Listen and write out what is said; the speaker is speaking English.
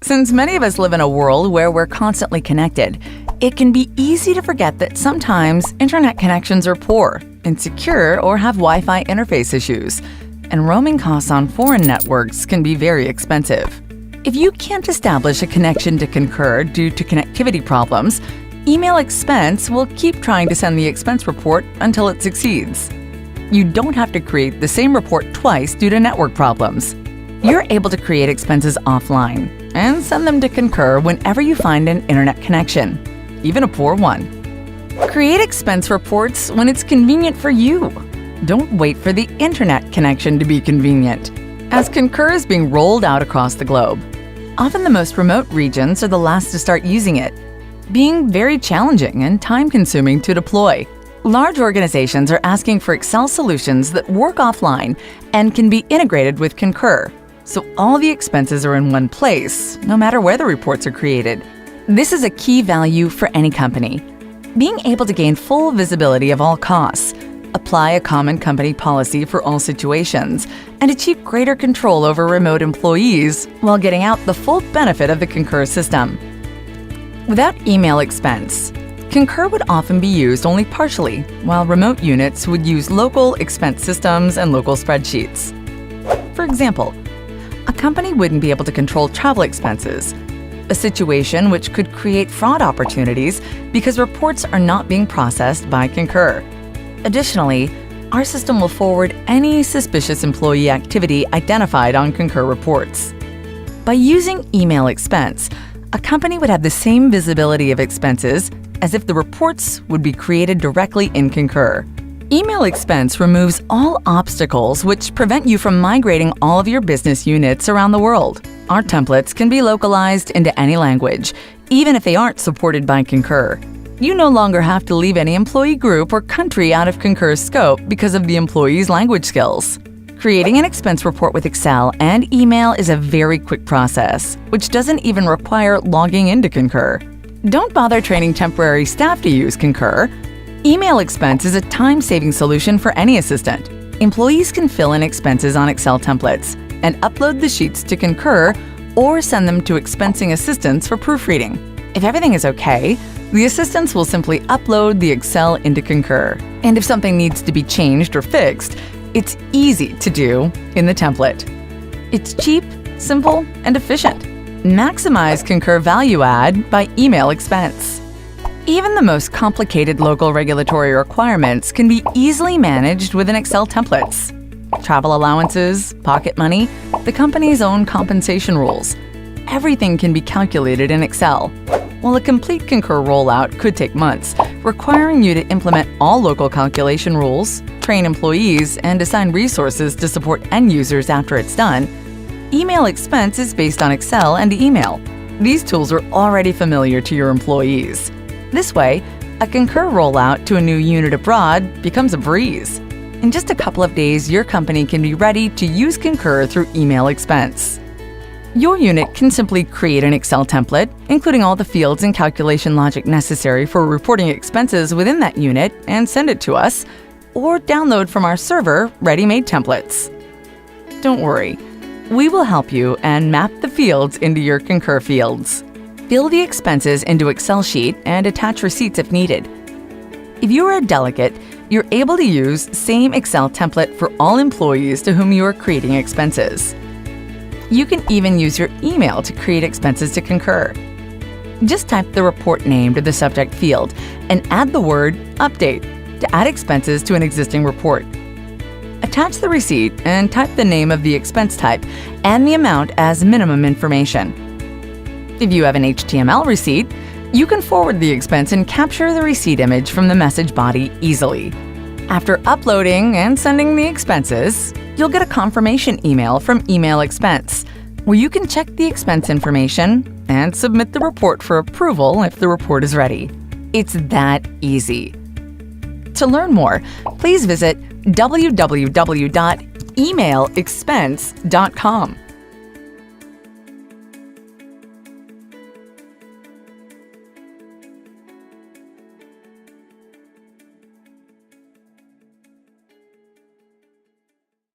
Since many of us live in a world where we're constantly connected, it can be easy to forget that sometimes internet connections are poor, insecure, or have Wi-Fi interface issues, and roaming costs on foreign networks can be very expensive. If you can't establish a connection to Concur due to connectivity problems, Email Expense will keep trying to send the expense report until it succeeds. You don't have to create the same report twice due to network problems. You're able to create expenses offline and send them to Concur whenever you find an internet connection, even a poor one. Create expense reports when it's convenient for you. Don't wait for the internet connection to be convenient, as Concur is being rolled out across the globe. Often the most remote regions are the last to start using it, being very challenging and time-consuming to deploy. Large organizations are asking for Excel solutions that work offline and can be integrated with Concur, so all the expenses are in one place, no matter where the reports are created. This is a key value for any company. Being able to gain full visibility of all costs, apply a common company policy for all situations, and achieve greater control over remote employees while getting out the full benefit of the Concur system. Without Email Expense, Concur would often be used only partially, while remote units would use local expense systems and local spreadsheets. For example, a company wouldn't be able to control travel expenses, a situation which could create fraud opportunities because reports are not being processed by Concur. Additionally, our system will forward any suspicious employee activity identified on Concur reports. By using Email Expense, a company would have the same visibility of expenses as if the reports would be created directly in Concur. Email Expense removes all obstacles which prevent you from migrating all of your business units around the world. Our templates can be localized into any language, even if they aren't supported by Concur. You no longer have to leave any employee group or country out of Concur's scope because of the employee's language skills. Creating an expense report with Excel and email is a very quick process, which doesn't even require logging into Concur. Don't bother training temporary staff to use Concur. Email Expense is a time-saving solution for any assistant. Employees can fill in expenses on Excel templates and upload the sheets to Concur or send them to expensing assistants for proofreading. If everything is okay, the assistants will simply upload the Excel into Concur. And if something needs to be changed or fixed, it's easy to do in the template. It's cheap, simple, and efficient. Maximize Concur value add by Email Expense. Even the most complicated local regulatory requirements can be easily managed within Excel templates. Travel allowances, pocket money, the company's own compensation rules. Everything can be calculated in Excel. While a complete Concur rollout could take months, requiring you to implement all local calculation rules, train employees, and assign resources to support end users after it's done, Email Expense is based on Excel and email. These tools are already familiar to your employees. This way, a Concur rollout to a new unit abroad becomes a breeze. In just a couple of days, your company can be ready to use Concur through Email Expense. Your unit can simply create an Excel template, including all the fields and calculation logic necessary for reporting expenses within that unit, and send it to us, or download from our server ready-made templates. Don't worry, we will help you and map the fields into your Concur fields. Fill the expenses into Excel sheet and attach receipts if needed. If you are a delegate, you're able to use same Excel template for all employees to whom you are creating expenses. You can even use your email to create expenses to Concur. Just type the report name to the subject field and add the word Update to add expenses to an existing report. Attach the receipt and type the name of the expense type and the amount as minimum information. If you have an HTML receipt, you can forward the expense and capture the receipt image from the message body easily. After uploading and sending the expenses, you'll get a confirmation email from Email Expense, where you can check the expense information and submit the report for approval if the report is ready. It's that easy. To learn more, please visit www.emailexpense.com.